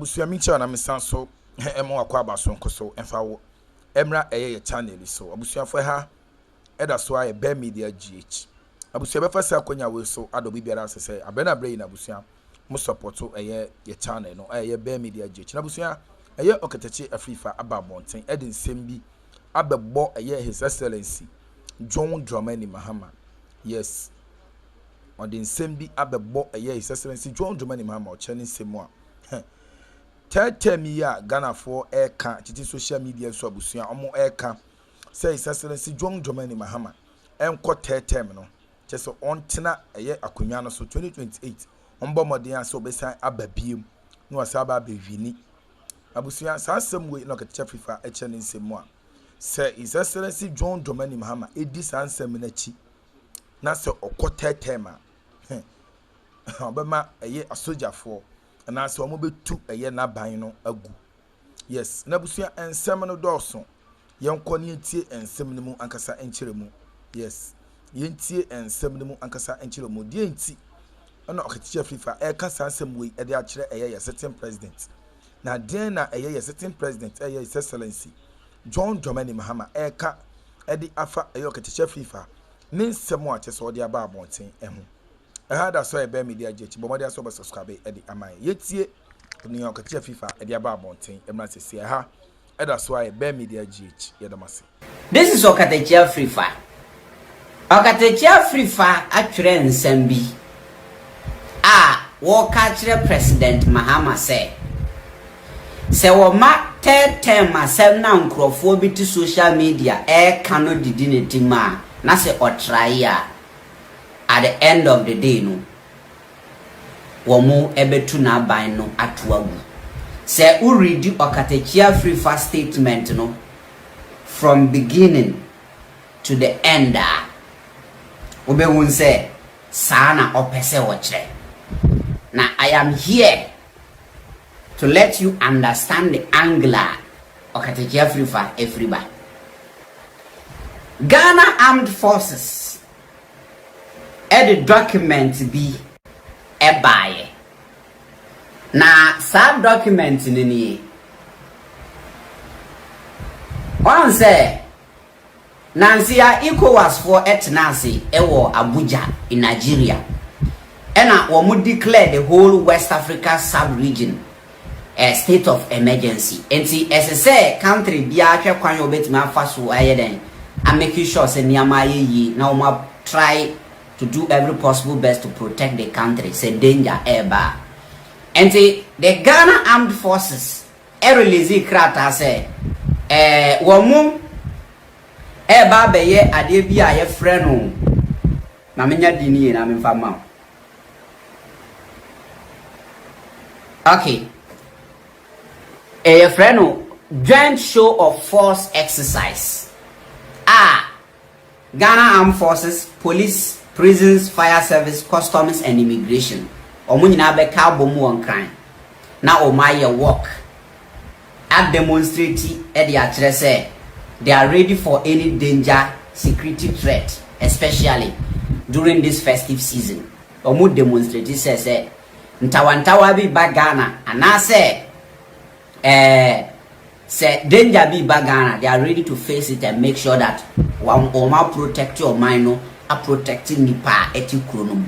abusia micha na mesanso emo akwa abaso nkoso emfa wo emra eye channel so abusia fo ha eda so aye be media gh abusia be fasa akonya we so ado bibiara sese abena bre na abusia mo support eye ye channel no eye be media gh na abusia eye Okatakyie Afrifa ababonten edin sembi abebo eye his excellency John Dramani Mahama. Yes, odin sembi abebo eye his excellency John Dramani Mahama o chani semwa tell ya Ghana for eka titi social media so abusia omo eka say his excellency John Dramani Mahama enko term no cheso ontena eye akonwa no so 2028 ombo modern aso besan ababiem no asaba bewini abusia sansem we no Okatakyie Afrifa echene nsemwa say his excellency John Dramani Mahama edi sansem na chi na se okote tema obema eye asojafo na se omo betu eye na ban no agu. Yes, na busia ensem no doso yenko ne tie ensem no mu ankasa enkyeremu. Yes, yentie ensem no mu ankasa enkyeremu die enti na Okatakyie Afrifa e ka sansem we e de a kire eye sitting president na den na eye sitting president eye his excellency John Dramani Mahama e ka e de afa eye Okatakyie Afrifa ne nsem a kye so de aba abonten ehu ehada so e be media gh bomode so be subscribe e de amai yetie ne Okatakyie Afrifa e de aba abonten emra sese ha eda so e be media gh yedamase. This is Okatakyie Afrifa. Okatakyie Afrifa atwere nsem bi wo ka kire President Mahama se wo ma term asem na nkrofo bi ti social media kano didi ne tima na se otry at the end of the day no wo mu ebetu na ban no atoagu se u read Okatakyie Afrifa statement no from beginning to the end obe won se sana opese wo kire. Now I am here to let you understand the angle Okatakyie Afrifa everybody. Ghana Armed Forces the document be a buy. Now sub document ni one say Nansia ECOWAS for etnasi ewo Abuja in Nigeria. And we declare the whole West Africa sub-region a state of emergency. And see, as I say, country be a kwan you bet me faso ayeden. I'm making sure say niyama yi now we try to do every possible best to protect the country. Say danger eba. And see, the Ghana Armed Forces release krata say womu eba beye ade bi a ye frɛ no na menya dini na memfa ma. Okay. A friend, joint show of force exercise. Ghana Armed Forces, Police, Prisons, Fire Service, Customs and Immigration. Omunina be bomu on crime. Now my work. At demonstrating at the address, they are ready for any danger, security threat, especially during this festive season. Omu demonstrating says ntawantawa bi ba Ghana anase say danger bi ba Ghana, they are ready to face it and make sure that one oma protect your mind no a protecting nipa eti kronom.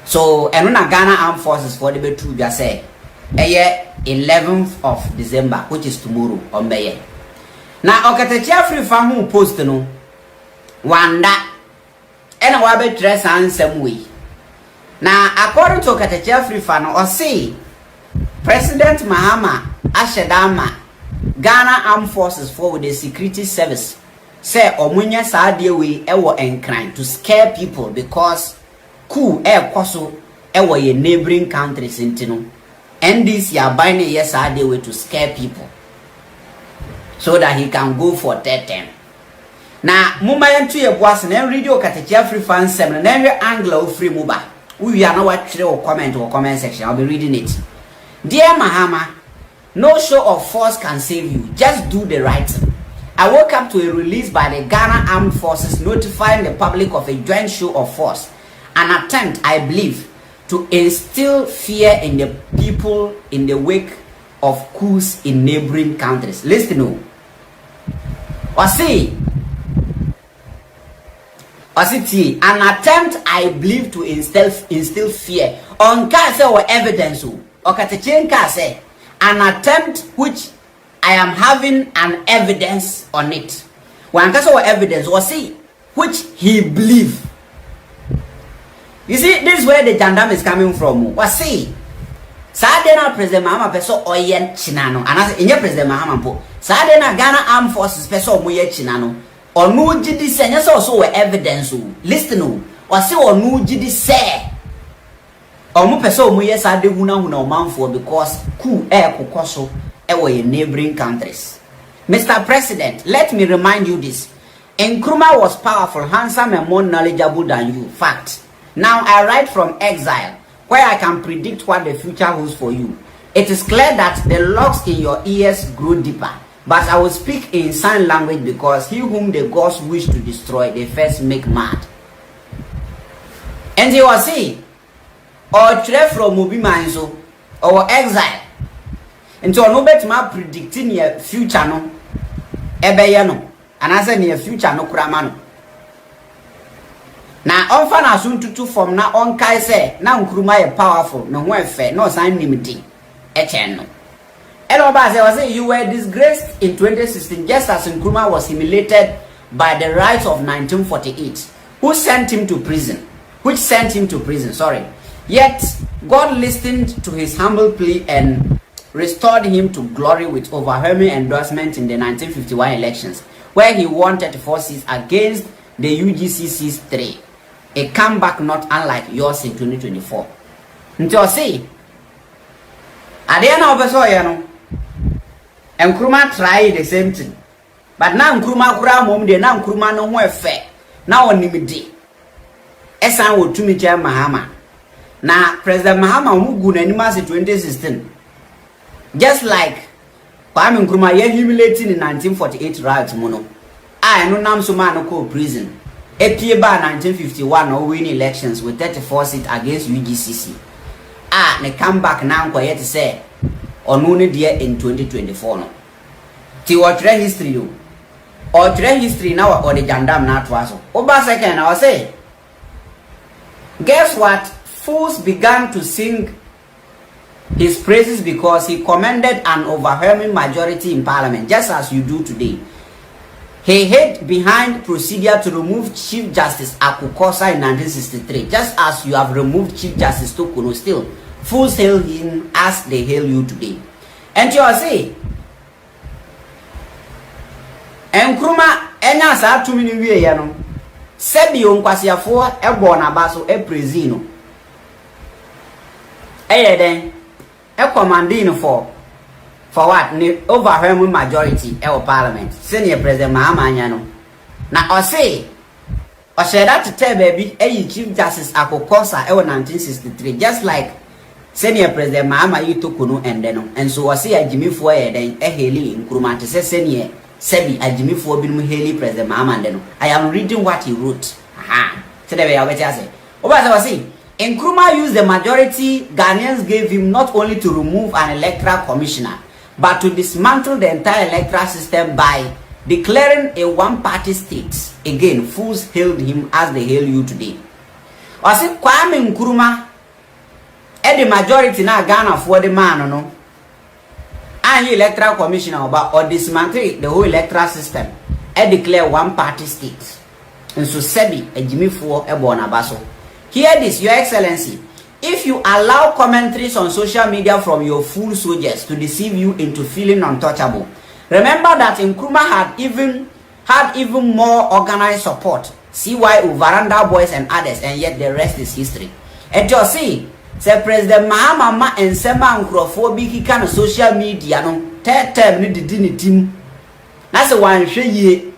So eno na Ghana Armed Forces for the betu bia say 11th of December, which is tomorrow on May. Now Okatakyie Afrifa who post no wanda ena wa be dress ansem way. Now, according to Okatakyie Afrifa, no, or say President Mahama Ashedama Ghana Armed Forces for the security service say omunya saade we ewo enkran to scare people because Coup koso ewo ye neighboring countries intino and this ya buying ye saade way to scare people so that he can go for third term. Now, muma yentu ye boas na read Okatakyie Afrifa nsem na hwe angle of free muba. We are now watching or comment section. I'll be reading it. Dear Mahama, no show of force can save you. Just do the right thing. I woke up to a release by the Ghana Armed Forces notifying the public of a joint show of force, an attempt, I believe, to instill fear in the people in the wake of coups in neighboring countries. Listen to an attempt, I believe, to instill fear on case or evidence. Okatakyie say an attempt which I am having an evidence on it. One case or evidence which he believe. You see, this is where the jandam is coming from. Sadena President Mahama peso oyen chinano. Anase inye President Mahama po. Sadena Ghana Armed Forces peso moye chinano. Onu jidi se nyese also we evidence. Listen o. Wase onu jidi se. Omu peso moye sade huna omanfo because coup kokoso we neighboring countries. Mr. President, let me remind you this. Akroma was powerful, handsome and more knowledgeable than you. Fact. Now I write from exile, where I can predict what the future holds for you. It is clear that the locks in your ears grow deeper, but I will speak in sign language because he whom the gods wish to destroy, they first make mad. And he was saying, or trade from Mobi Manso, or exile, until no better my predicting your future no, ebeyano, and I said near future no kramano. Na onfa na suntutu from na on kai say na Nkrumah is powerful no ho efe no sign nimdi echen no elo ba say you were disgraced in 2016 just as Nkrumah was humiliated by the riots of 1948 which sent him to prison, yet God listened to his humble plea and restored him to glory with overwhelming endorsement in the 1951 elections where he won 34 seats against the UGCC's 3. A comeback not unlike yours in 2024. Until see, at the end of the story, Nkrumah tried the same thing, but now Nkrumah kura mom de now Nkrumah no ho efe. Now on nimidi. Esan wo tumi che Mahama. Na President Mahama mugu na animas 2016. Just like Kwame Nkrumah ye humiliating in 1948 riots mono. I no nam so man no go prison. Epie ba 1951 or win elections with 34 seats against UGCC. Ne come back now kwa yet say onu ne dia in 2024 no. Ti watch history do. Or history now or the jandam na twaso. Oba second I say. Guess what? Fools began to sing his praises because he commanded an overwhelming majority in parliament just as you do today. He hid behind procedure to remove Chief Justice Akukosa in 1963, just as you have removed Chief Justice Tokuno. Still, fools hail him as they hail you today. And you say, Nkrumah enya sa 2 minutes we no. Sebi onkwasiafo ebo na baso prezino. Den commanding for what? The overwhelming majority of parliament. Senior President Mahama Nyano. Now I say that to tell baby Chief Justice Akukosa 1963, just like Senior President Mahama you took no and then and so I say a Jimmy for then Heli Nkrumah to say senior Sebi a Jimmy for being Heli President Mahama then. I am reading what he wrote. Aha. Today I will say. I say Nkrumah used the majority Ghanaians gave him not only to remove an electoral commissioner but to dismantle the entire electoral system by declaring a one-party state. Again, fools hailed him as they hail you today. Was it Kwame Nkrumah the majority na Ghana for the man no? And electoral commissioner about or dismantle the whole electoral system and declare one-party state. And so Sebi a Jimmy for a Bonabaso. Hear this, Your Excellency. If you allow commentaries on social media from your fool soldiers to deceive you into feeling untouchable, remember that Nkrumah had even more organized support. CYO, Veranda Boys and others, and yet the rest is history. And you see, say President Mahama and Sema Nkrofo kind of social media no term ni didi ni team. That's the one ye.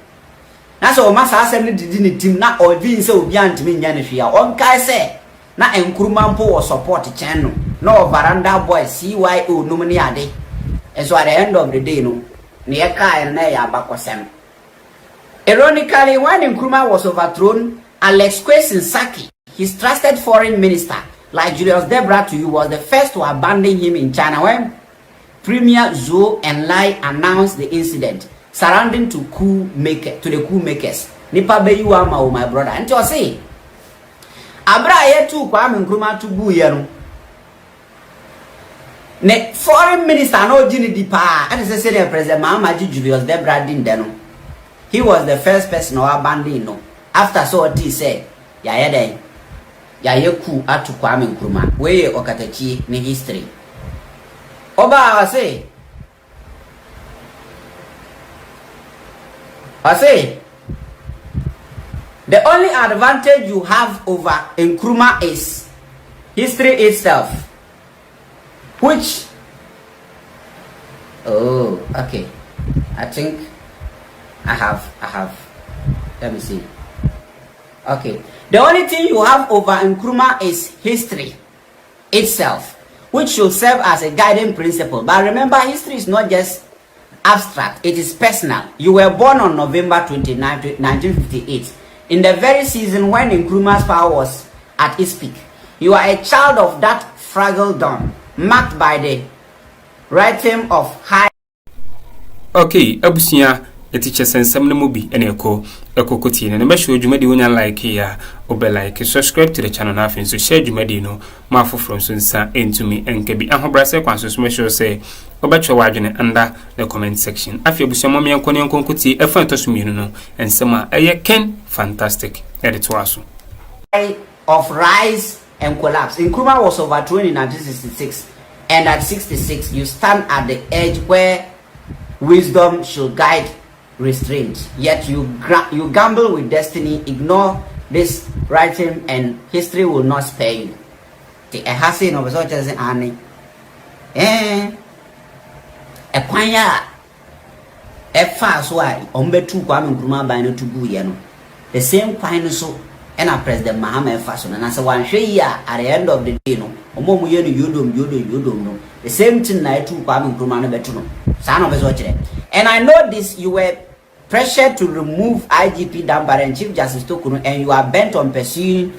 That's all masa asem ni didi ni team na obi say obi antimi nya ne hwia. On kai say na Nkrumah mpo was support channel. No Veranda Boys, CYO no mani ade. And so at the end of the day no, ne kai na ya bakosem. Ironically, when Nkrumah was overthrown, Alex Kwesi Saki, his trusted foreign minister, like Julius Debra to you, was the first to abandon him in China when Premier Zhou Enlai announced the incident surrounding to the coup makers. Nipa be you are my brother. And you say, Abra ye tu Kwame Nkrumah to bu ye no. Ne foreign minister no jini di pa. And say the President Mahama Julius Debra din deno. He was the first person to abandon no. After so what he said, ya dey. Ya ye coup atu Kwame Nkrumah. We Okatakyie ni history. Oba I say the only advantage you have over Nkrumah is history itself, which okay, I think I have let me see. Okay, the only thing you have over Nkrumah is history itself, which should serve as a guiding principle. But remember, history is not just abstract, it is personal. You were born on November 29, 1958, in the very season when Nkrumah's power was at its peak. You are a child of that fragile dawn, marked by the rhythm of high. Okay, abusia etiche sensem no mobi ene ekokoti ne be show dwumadi wonya like ya obe like subscribe to the channel na afin so share dwumadi no ma foforo so nsa entumi enka bi ahobrase kwanso so show say obetwe wadwene under the comment section. Afi abusia momia nkone nkonkoti efa ntoso mienu no ensem a eye ken fantastic edit waso of rise and collapse. Nkrumah was overthrown in 1966, and at 66 you stand at the edge where wisdom should guide restraint, yet you gamble with destiny. Ignore this writing and history will not spare you. The ehase no beso chese ani ekwanya efa so ai ombetu Kwame Nkrumah ban no tugu ye no the same kwanya so and President Mahama efa so na say wan hwe yi at the end of the day no omo mu ye no yodom no the same thing na etu Kwame Nkrumah no betu no sa no beso chire. And I know this, you were pressured to remove IGP Dambara and Chief Justice Tokuno, and you are bent on pursuing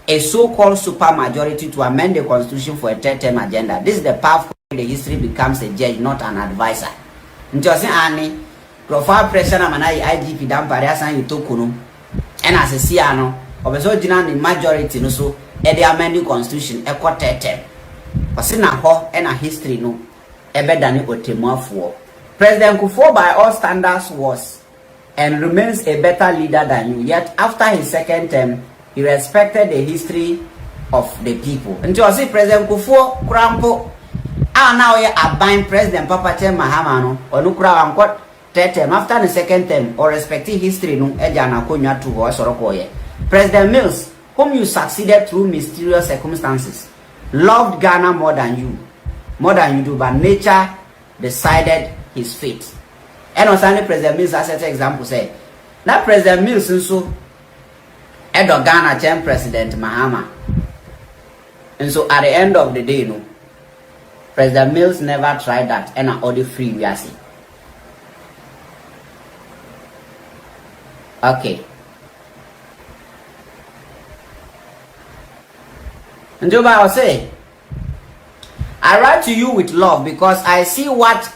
a so-called super majority to amend the constitution for a third-term agenda. This is the path where the history becomes a judge, not an advisor. Njosi ani profile pressure na manai IGP Dambara asan Tokuno, and as a siano, obeso jina the majority no so e the amending constitution e kwa third-term. Kasi na ho e na history no ebe dani otemuafuo. President Kufuor by all standards was and remains a better leader than you. Yet after his second term, he respected the history of the people. Until see President Kufuor Krampo now you abide President Papa Mahama no or no kura third term after the second term or respecting history no ejana konya to or sorokoye. President Mills, whom you succeeded through mysterious circumstances, loved Ghana more than you do, but nature decided his fate. And also President Mills as an example say that President Mills also Edo Ghana term President Mahama. And so at the end of the day, no, President Mills never tried that and all the free we are seeing. Okay. And Joba I'll say I write to you with love because I see what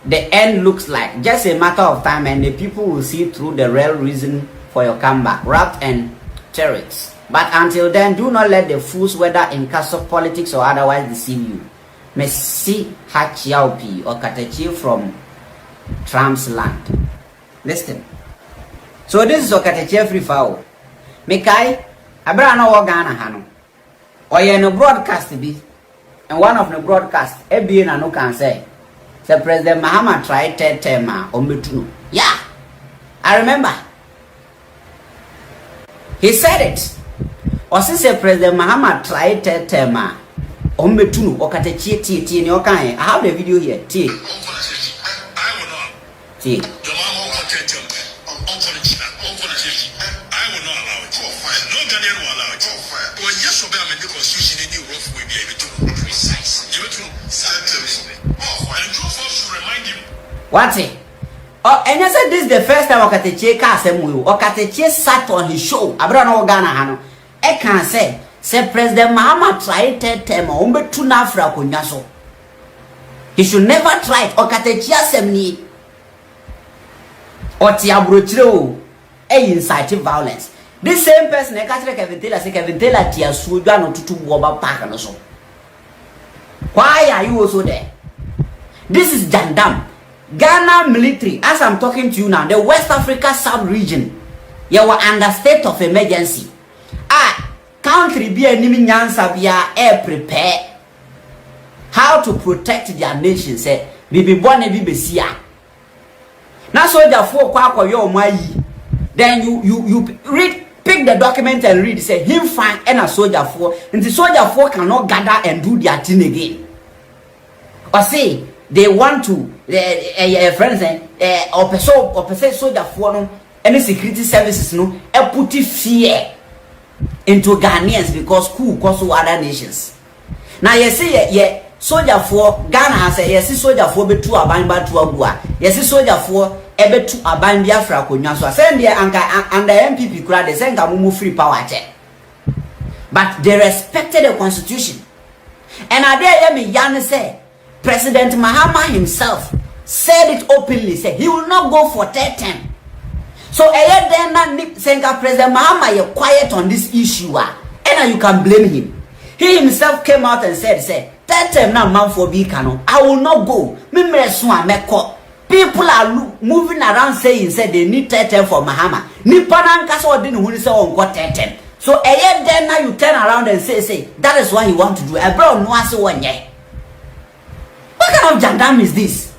the end looks like. Just a matter of time and the people will see through the real reason for your comeback, rap and theories. But until then, do not let the fools, whether in castle politics or otherwise, deceive you. Messi Hachiaupi Okatakyie from Trump's land. Listen. So this is Okatakyie Afrifa. Mekai Abrano Ghana Hano. Or you no broadcast be. And one of the broadcasts, Ebi na no can say. So President Mahama tried third term Ombetuno. Yeah, I remember. He said it. Or since President Mahama tried third term Ombetuno Okatakyie T in your kind. I have the video here. T. T. What's it? Oh, and I said this is the first time Okatakyie Okatakyie sat on his show. Abrano Ghana Hano. I can say Say President Mahama tried third term ombe tu na Afra konyaso. He should never try it. Okatakyie asem oti abrochire o incite violence. This same person e catch Kevin Taylor say Kevin Taylor tia suodwa no tutu woba park no so. Why are you also there? This is Jandam. Ghana military, as I'm talking to you now, the West Africa sub-region, you were under state of emergency. Country be enemy nyansa bia air prepare how to protect their nation. Say, bibi bone bibi sia. Na soldier for kwa yo mayi. Then you read, pick the document and read. Say him fine and a soldier for, and the soldier for cannot gather and do their thing again. Or say they want to friends or person soldier for no any security services no put fear into Ghanaians because coup cause other nations. Now you see soldier for Ghana has yes soldier for be two abamba to agua. Yes soldier for ebe two abambia fra konwa so send there and the MPP crowd they send mumu free power check. But they respected the constitution. And I dare me yan say President Mahama himself said it openly, said he will not go for third term. So then Senga President Mahama you're quiet on this issue and you can blame him. He himself came out and said third term now man for Bikano. I will not go. People are moving around saying they need third term for Mahama. Nipanan kaso didn't who say on got third term. So then now you turn around and say that is what he want to do. Bro no ase one ye. What kind of jandam is this?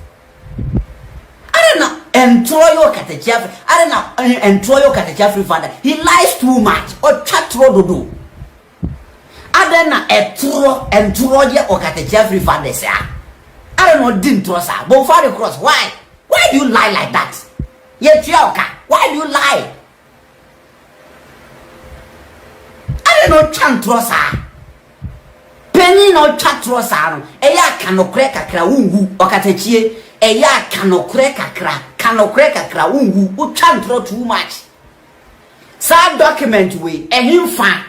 I don't know. Okatakyie Afrifa. I don't know. Okatakyie Afrifa. He lies too much. Or chat rododo. I don't know. Okatakyie Afrifa. They say. I don't know. Didn't trust her. But far across. Why? Why do you lie like that? Why do you lie? I don't know. Can't trust her. Penny no chat trust her. Eya kanokre kakra ungu. Okatakyie. Eya kanokre kakra ungu uchantro too much. Sad document we him fan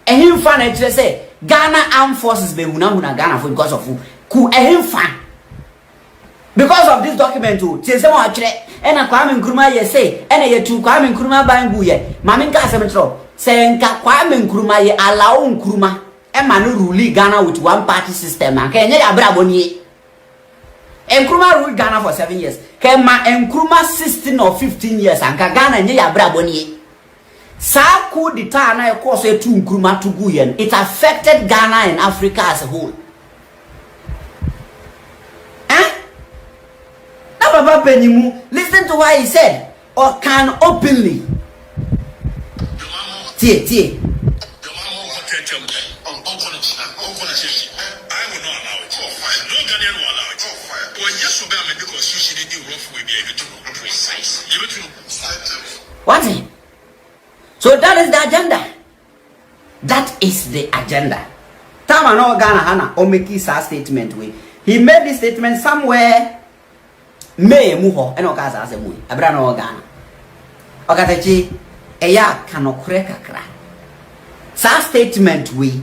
actually say Ghana Armed Forces be huna Ghana for because of Coup him fan. Because of this document too, say say one actually and Kwame Nkrumah ye say and ye tu Kwame Nkrumah bangu ye mami nka asemetro say nka Kwame Nkrumah ye allow Nkrumah e manu rule Ghana with one party system anka enye ya bra boni. Nkrumah ruled Ghana for 7 years. Kema Nkrumah 16 or 15 years and Ghana nye ya bra boni. Sa coup d'etat na cause to Nkrumah to Guyen. It affected Ghana and Africa as a whole. Na baba penimu, listen to what he said. Or can openly. Tie. What? So that is the agenda. That is the agenda. Tama no Ghana hana o make his statement we. He made this statement somewhere May muho eno kaza ase mu. Abra no Ghana. Okatakyie eya kanokure kakra. Sa statement we.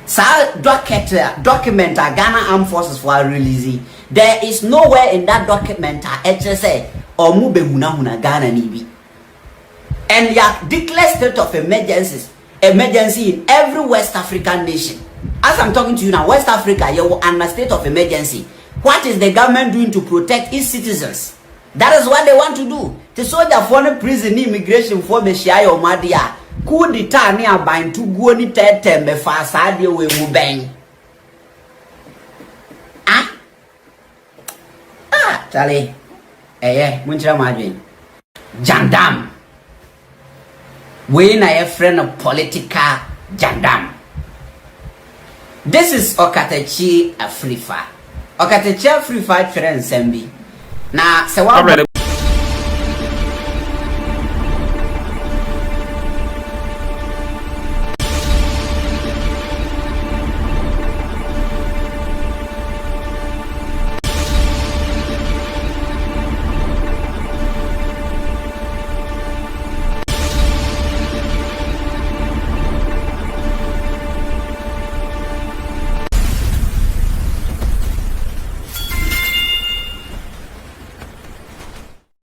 Sa document Ghana Armed Forces for releasing. There is nowhere in that document say or mube huna Ghana nibi. And ya declare state of emergency in every West African nation. As I'm talking to you now, West Africa, you are under state of emergency. What is the government doing to protect its citizens? That is what they want to do. The soldier for the prison immigration for Meshia or Madia. Coup d'etat ni abain to go ni third term be fa sadia we mu ben. Charlie. Munchira madwin. Jandam. We na a friend of political jandam. This is Okatakyie Afrifa. Okatakyie Afrifa friend Sembi. Na se wa